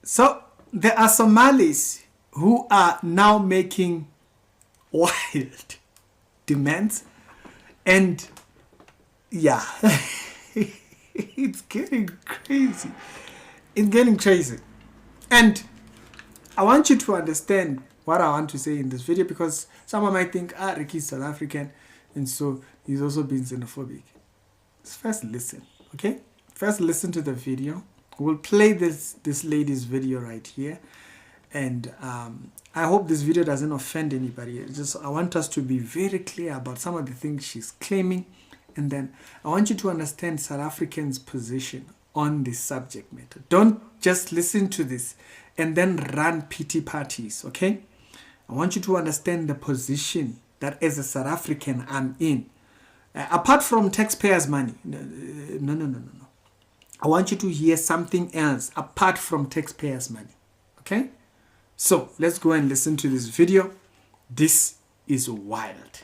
So there are Somalis who are now making wild demands, and yeah, it's getting crazy. It's getting crazy. And I want you to understand what I want to say in this video, because someone might think, Ricky's South African, and so he's also being xenophobic. First listen, okay? First listen to the video. We'll play this lady's video right here. And I hope this video doesn't offend anybody. I want us to be very clear about some of the things she's claiming. And then I want you to understand South Africans' position on this subject matter. Don't just listen to this and then run pity parties, okay? I want you to understand the position that as a South African I'm in. Apart from taxpayers' money. No. I want you to hear something else apart from taxpayers' money, okay? So let's go and listen to this video. This is wild.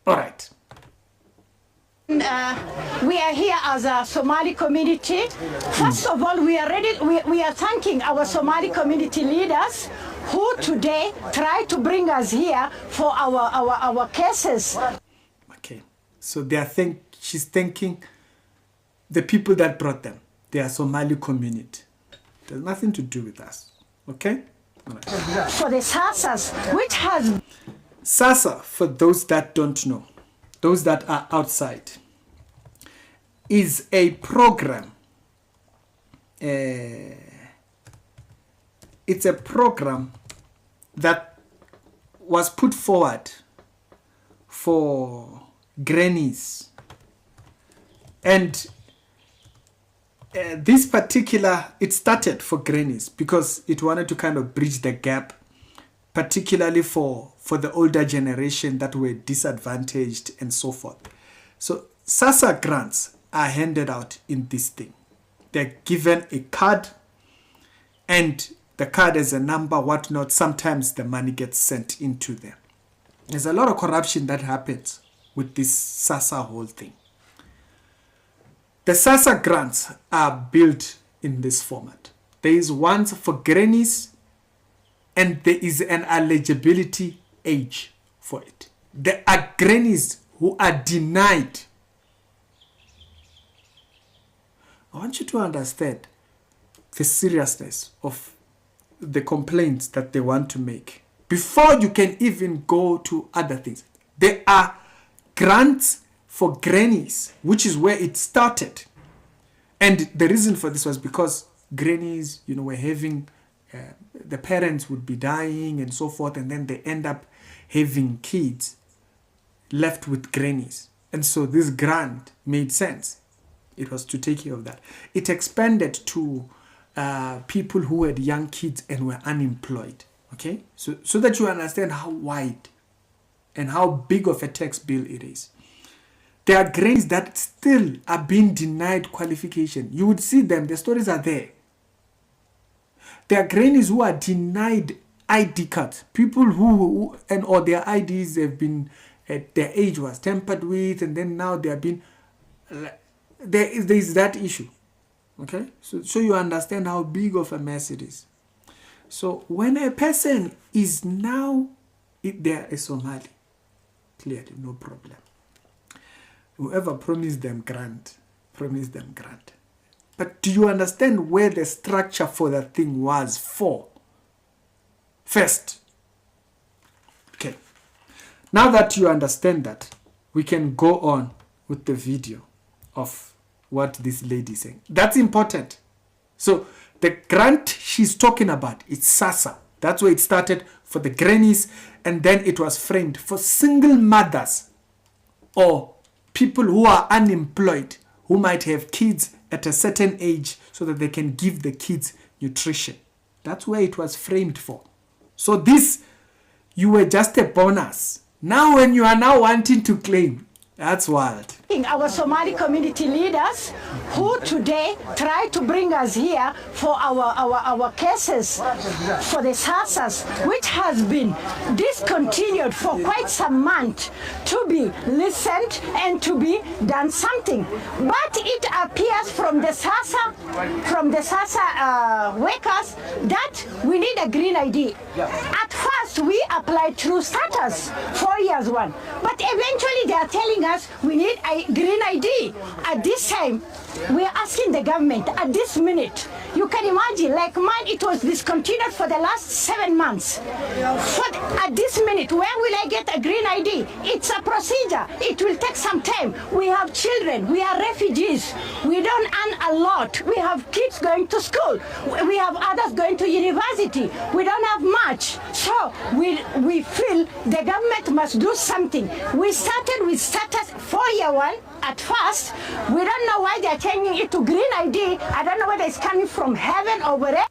All right. We are here as a Somali community. First of all, we are thanking our Somali community leaders who today try to bring us here for our cases. Okay, so she's thanking the people that brought them. They are Somali community. There's nothing to do with us. Okay? Right. For the SASSAs, which has... SASSA, for those that don't know, those that are outside, is a program. It's a program that was put forward for grannies. And this particular, it started for grannies because it wanted to kind of bridge the gap, particularly for the older generation that were disadvantaged and so forth. So SASSA grants are handed out in this thing. They're given a card, and the card has a number, whatnot. Sometimes the money gets sent into them. There's a lot of corruption that happens with this SASSA whole thing. The SASSA grants are built in this format. There is one for grannies, and there is an eligibility age for it. There are grannies who are denied. I want you to understand the seriousness of the complaints that they want to make before you can even go to other things. There are grants for grannies, which is where it started. And the reason for this was because grannies, were having, the parents would be dying and so forth, and then they end up having kids left with grannies. And so this grant made sense. It was to take care of that. It expanded to people who had young kids and were unemployed. Okay? So that you understand how wide and how big of a tax bill it is. There are grannies that still are being denied qualification. You would see them. The stories are there. There are grannies who are denied ID cards. People who or their IDs have been, their age was tampered with, and then now they have been, there is that issue. Okay? So you understand how big of a mess it is. So when a person is now, they are a Somali, clearly, no problem. Whoever promised them grant. But do you understand where the structure for that thing was for? First. Okay. Now that you understand that, we can go on with the video of what this lady is saying. That's important. So the grant she's talking about is SASSA. That's where it started for the grannies, and then it was framed for single mothers or people who are unemployed, who might have kids at a certain age so that they can give the kids nutrition. That's where it was framed for. So this, you were just a bonus. Now when you are now wanting to claim That's wild. Our Somali community leaders who today try to bring us here for our cases for the SASSAs, which has been discontinued for quite some months, to be listened and to be done something. But it appears from the SASSA workers that we need a green ID. At first we applied through status, 4 years one, but eventually they are telling us we need a green ID. At this time, we are asking the government at this minute. You can imagine, like mine, it was discontinued for the last 7 months. At this minute, where will I get a green ID? It's a procedure. It will take some time. We have children. We are refugees. We don't earn a lot. We have kids going to school. We have others going to university. We don't have much. So we feel the government must do something. We started with status 4-year one. At first, we don't know why they're changing it to green ID. I don't know whether it's coming from heaven or wherever.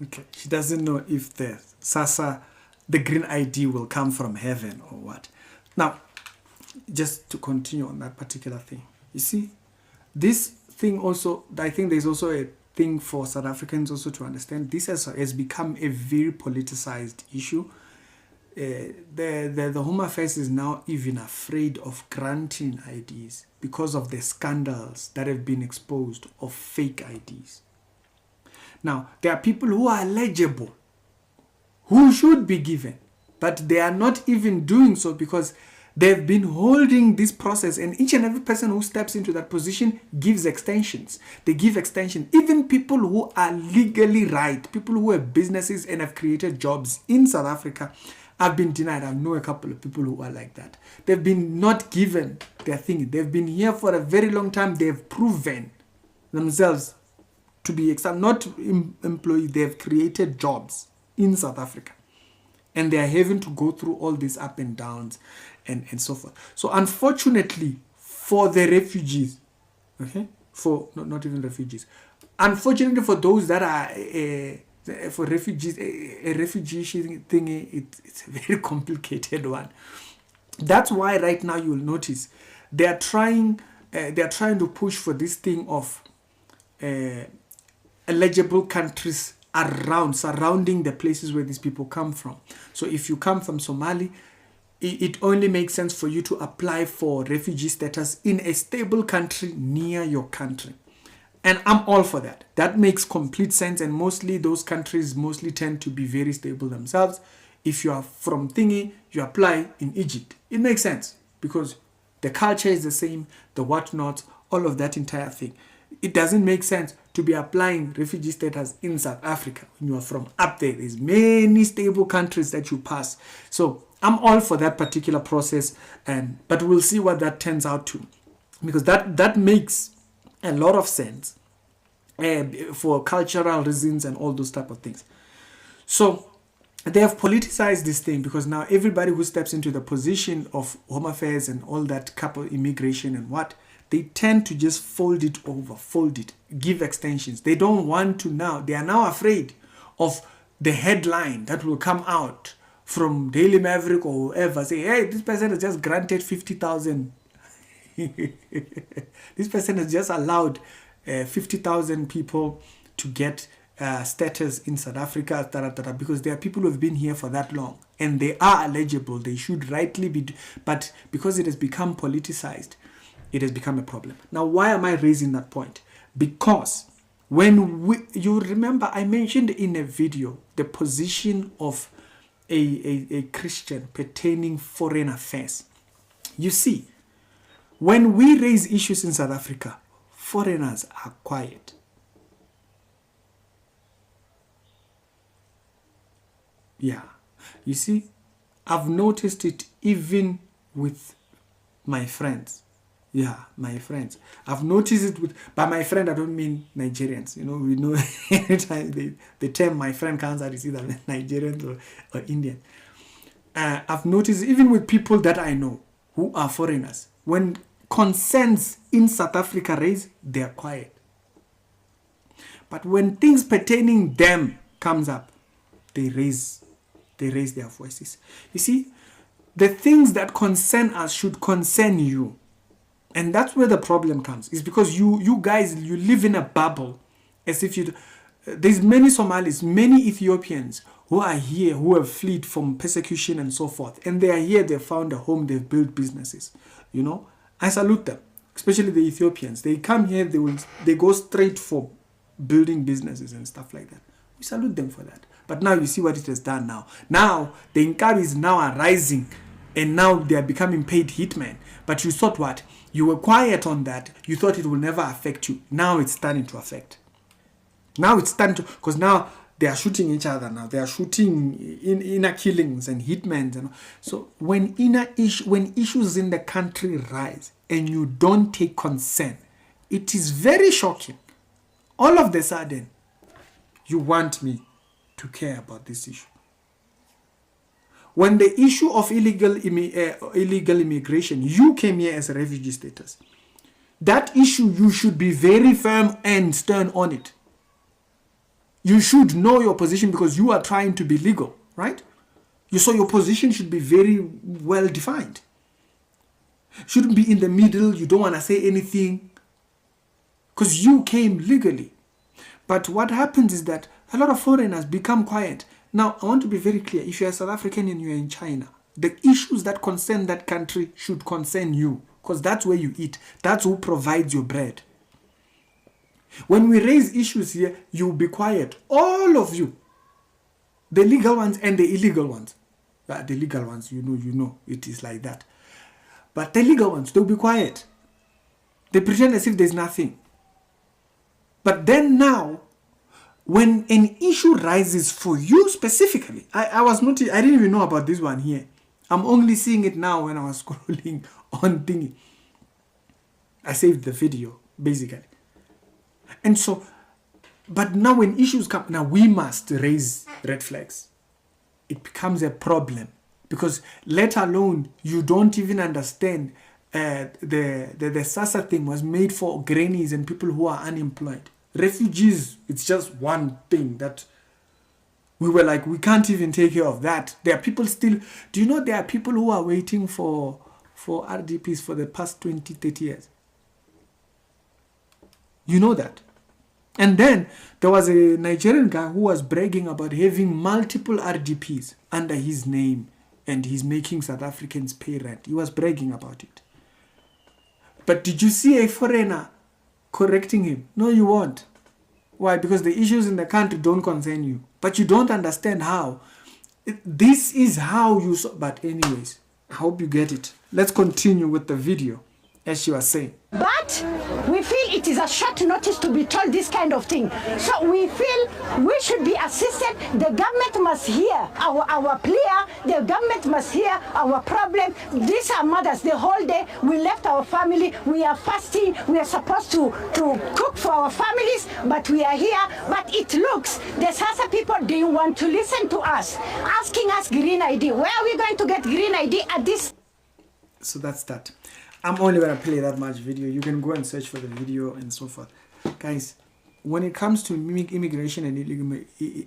Okay, she doesn't know if the SASSA, the green ID will come from heaven or what. Now, just to continue on that particular thing. You see, this thing also, I think there's also a thing for South Africans also to understand. This has become a very politicized issue. The Home Affairs is now even afraid of granting IDs because of the scandals that have been exposed of fake IDs. Now, there are people who are eligible, who should be given, but they are not even doing so because they've been holding this process, and each and every person who steps into that position gives extensions. They give extension. Even people who are legally right, people who have businesses and have created jobs in South Africa, have been denied. I know a couple of people who are like that. They've been not given their thing. They've been here for a very long time. They've proven themselves to be not employees. They've created jobs in South Africa. And they are having to go through all these up and downs and so forth. So unfortunately for the refugees, okay, for not even refugees, unfortunately for those that are for refugees, a refugee thing, it's a very complicated one. That's why right now you'll notice they are trying to push for this thing of eligible countries surrounding the places where these people come from. So if you come from Somali, it only makes sense for you to apply for refugee status in a stable country near your country. And I'm all for that. That makes complete sense. And mostly those countries tend to be very stable themselves. If you are from thingy, you apply in Egypt. It makes sense because the culture is the same, the whatnot, all of that entire thing. It doesn't make sense to be applying refugee status in South Africa when you are from up there. There's many stable countries that you pass. So I'm all for that particular process, but we'll see what that turns out to, because that makes a lot of sense for cultural reasons and all those type of things. So they have politicized this thing because now everybody who steps into the position of Home Affairs and all that couple immigration and what, they tend to just fold it, give extensions. They don't want to now. They are now afraid of the headline that will come out from Daily Maverick or whoever, say, hey, this person has just granted 50,000. This person has just allowed 50,000 people to get status in South Africa, because there are people who have been here for that long and they are eligible. They should rightly be, but because it has become politicized, it has become a problem. Now, why am I raising that point? Because you remember I mentioned in a video the position of a Christian pertaining foreign affairs. You see, when we raise issues in South Africa, foreigners are quiet. Yeah. You see, I've noticed it even with my friends. Yeah, my friends. I've noticed it by my friend, I don't mean Nigerians. You know, we know anytime the term my friend comes out, is either Nigerians or Indian. I've noticed even with people that I know who are foreigners, when concerns in South Africa raise, they are quiet. But when things pertaining them comes up, they raise their voices. You see, the things that concern us should concern you. And that's where the problem comes. It's because you guys, you live in a bubble. As if you... There's many Somalis, many Ethiopians who are here, who have fled from persecution and so forth. And they are here, they've found a home, they've built businesses. You know, I salute them. Especially the Ethiopians. They come here, they go straight for building businesses and stuff like that. We salute them for that. But now you see what it has done now. Now, the Inkabis now are rising. And now they are becoming paid hitmen. But you thought what? You were quiet on that. You thought it will never affect you. Now it's starting to affect. Now it's starting to... Because now they are shooting each other now. They are shooting inner killings and hitmen. And so when issues in the country rise and you don't take concern, it is very shocking. All of a sudden, you want me to care about this issue. When the issue of illegal immigration, you came here as a refugee status. That issue, you should be very firm and stern on it. You should know your position because you are trying to be legal, right? So your position should be very well defined. Shouldn't be in the middle. You don't want to say anything because you came legally. But what happens is that a lot of foreigners become quiet. Now, I want to be very clear. If you're a South African and you're in China, the issues that concern that country should concern you because that's where you eat. That's who provides your bread. When we raise issues here, you'll be quiet. All of you. The legal ones and the illegal ones. The legal ones, you know, it is like that. But the legal ones, they'll be quiet. They pretend as if there's nothing. But then now, when an issue rises for you specifically, I didn't even know about this one here. I'm only seeing it now when I was scrolling on thingy. I saved the video, basically. And so, but now when issues come, now we must raise red flags. It becomes a problem because let alone you don't even understand the SASSA thing was made for grannies and people who are unemployed. Refugees, it's just one thing that we were like, we can't even take care of that. There are people still, do you know there are people who are waiting for RDPs for the past 20, 30 years? You know that. And then there was a Nigerian guy who was bragging about having multiple RDPs under his name and he's making South Africans pay rent. He was bragging about it. But did you see a foreigner correcting him? No, you won't. Why? Because the issues in the country don't concern you. But you don't understand how. This is how you... But anyways, I hope you get it. Let's continue with the video, as she was saying. But we feel it is a short notice to be told this kind of thing. So we feel we should be assisted. The government must hear our plea. The government must hear our problem. These are mothers. The whole day we left our family. We are fasting. We are supposed to cook for our families, but we are here. But it looks the SASSA people didn't want to listen to us, asking us green ID. Where are we going to get green ID at this? So that's that. I'm only going to play that much video. You can go and search for the video and so forth. Guys, when it comes to immigration and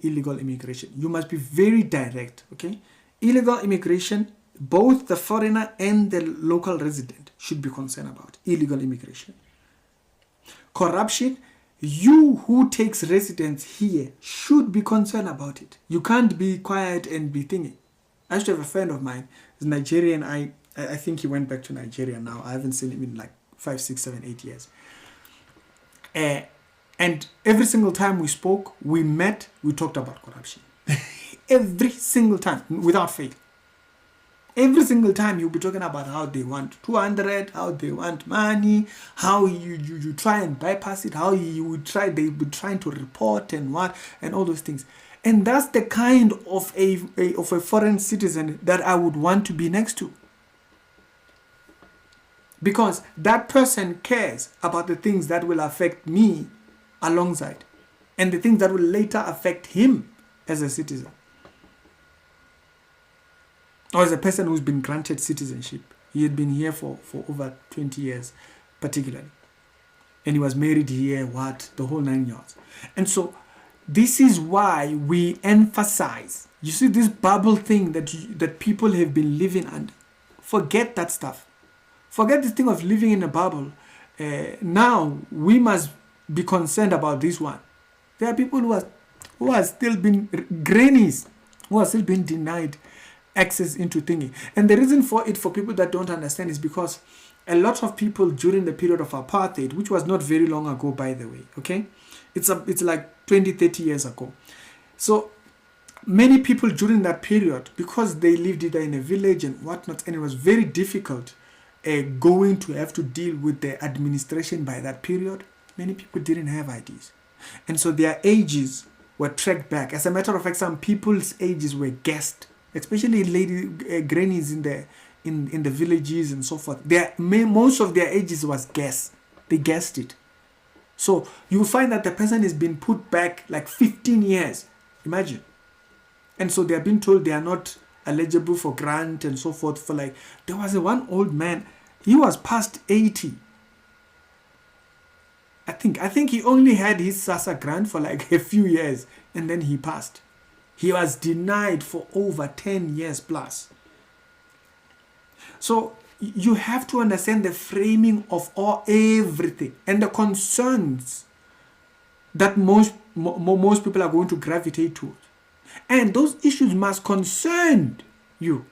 illegal immigration, you must be very direct, okay? Illegal immigration, both the foreigner and the local resident should be concerned about illegal immigration. Corruption, you who takes residence here should be concerned about it. You can't be quiet and be thinking. I used to have a friend of mine, he's Nigerian. I think he went back to Nigeria now. I haven't seen him in like 5, 6, 7, 8 years. And every single time we spoke, we met, we talked about corruption. Every single time, without fail. Every single time you'll be talking about how they want 200, how they want money, how you try and bypass it, how they will be trying to report and what, and all those things. And that's the kind of a foreign citizen that I would want to be next to. Because that person cares about the things that will affect me alongside and the things that will later affect him as a citizen. Or as a person who's been granted citizenship. He had been here for over 20 years, particularly. And he was married here, the whole 9 yards. And so this is why we emphasize, you see this bubble thing that people have been living under. Forget that stuff. Forget this thing of living in a bubble. Now we must be concerned about this one. There are people who are still being grannies, who are still being denied access into thinking. And the reason for it, for people that don't understand, is because a lot of people during the period of apartheid, which was not very long ago, by the way, okay? It's like 20, 30 years ago. So many people during that period, because they lived either in a village and whatnot, and it was very difficult going to have to deal with the administration by that period, many people didn't have IDs. And so their ages were tracked back. As a matter of fact, some people's ages were guessed, especially grannies in the villages and so forth. Most of their ages was guessed. They guessed it. So you find that the person has been put back like 15 years. Imagine. And so they are being told they are not eligible for grant and so forth. For like, there was one old man, he was past 80. I think he only had his SASSA grant for like a few years, and then he passed. He was denied for over 10 years plus. So you have to understand the framing of everything and the concerns that most people are going to gravitate towards. And those issues must concern you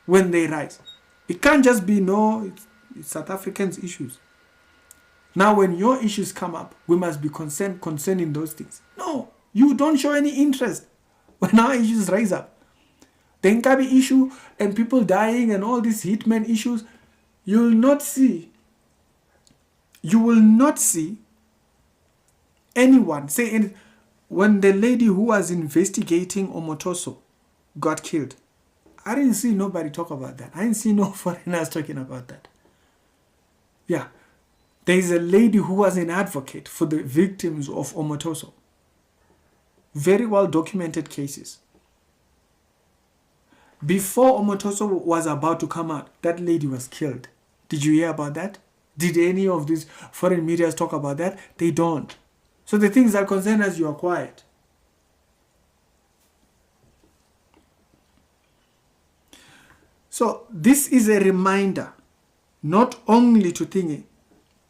when they rise. It can't just be, it's South Africans' issues. Now, when your issues come up, we must be concerning those things. No, you don't show any interest when our issues rise up. The Nkabi issue and people dying and all these hitmen issues, you will not see anyone say anything. When the lady who was investigating Omotoso got killed, I didn't see nobody talk about that. I didn't see no foreigners talking about that. Yeah. There is a lady who was an advocate for the victims of Omotoso. Very well documented cases. Before Omotoso was about to come out, that lady was killed. Did you hear about that? Did any of these foreign media talk about that? They don't. So the things that concern us, you are quiet. So this is a reminder, not only to think,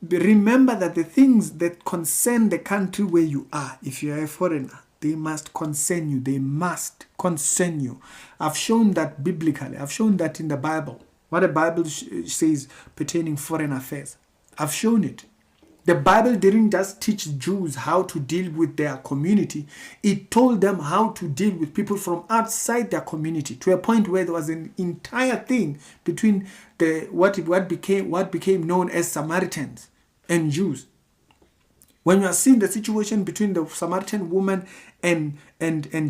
remember that the things that concern the country where you are, if you are a foreigner, they must concern you. They must concern you. I've shown that biblically. I've shown that in the Bible. What the Bible says pertaining foreign affairs. I've shown it. The Bible didn't just teach Jews how to deal with their community. It told them how to deal with people from outside their community, to a point where there was an entire thing between what became known as Samaritans and Jews. When you are seeing the situation between the Samaritan woman and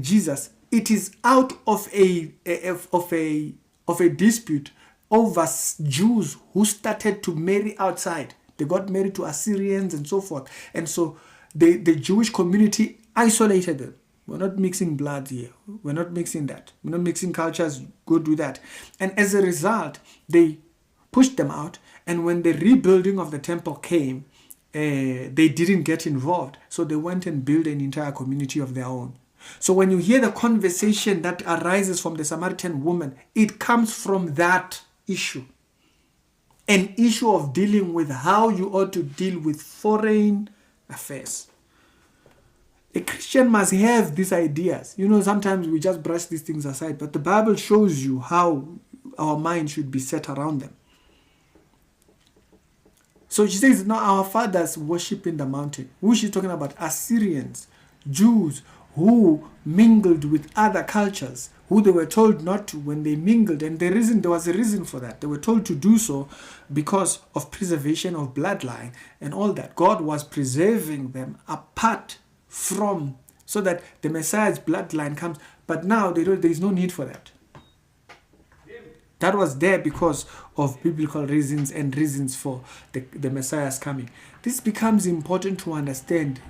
Jesus, it is out of a dispute over Jews who started to marry outside. They got married to Assyrians and so forth. And so the Jewish community isolated them. We're not mixing blood here. We're not mixing that. We're not mixing cultures. Go do that. And as a result, they pushed them out. And when the rebuilding of the temple came, they didn't get involved. So they went and built an entire community of their own. So when you hear the conversation that arises from the Samaritan woman, it comes from that issue. An issue of dealing with how you ought to deal with foreign affairs. A Christian must have these ideas. Sometimes we just brush these things aside, but the Bible shows you how our mind should be set around them. So she says, now our fathers worship in the mountain. Who is she talking about? Assyrians, Jews who mingled with other cultures, who they were told not to when they mingled. And there was a reason for that. They were told to do so because of preservation of bloodline and all that. God was preserving them apart from, so that the Messiah's bloodline comes. But now there is no need for that. That was there because of biblical reasons and reasons for the Messiah's coming. This becomes important to understand.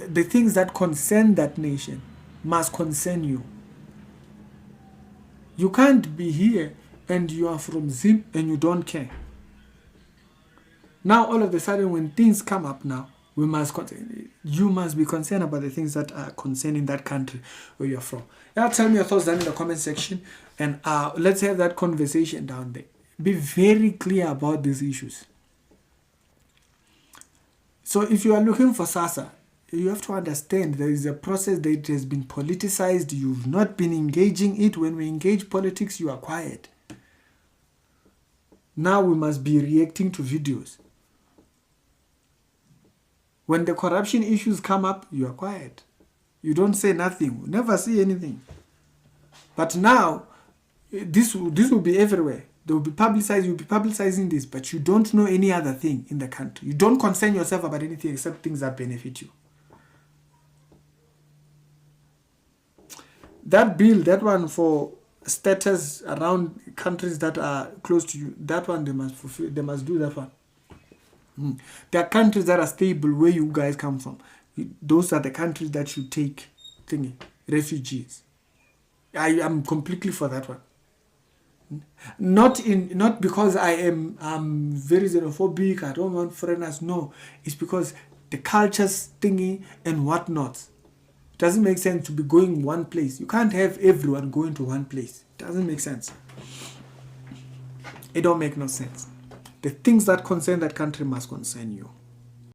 The things that concern that nation must concern you. You can't be here and you are from Zim and you don't care. Now all of a sudden when things come up now, you must be concerned about the things that are concerning that country where you're from. Now tell me your thoughts down in the comment section, and let's have that conversation down there. Be very clear about these issues. So if you are looking for SASSA, you have to understand there is a process that has been politicized. You've not been engaging it. When we engage politics, you are quiet. Now we must be reacting to videos. When the corruption issues come up, you are quiet. You don't say nothing. We never see anything. But now, this will be everywhere. They will be publicized. You'll be publicizing this, but you don't know any other thing in the country. You don't concern yourself about anything except things that benefit you. That bill, that one for status around countries that are close to you, that one they must fulfill. They must do that one. There are countries that are stable where you guys come from. Those are the countries that should take refugees. I am completely for that one. Not because I'm very xenophobic, I don't want foreigners. No, it's because the cultures thingy and whatnot. It doesn't make sense to be going one place. You can't have everyone going to one place. It doesn't make sense. It don't make no sense. The things that concern that country must concern you.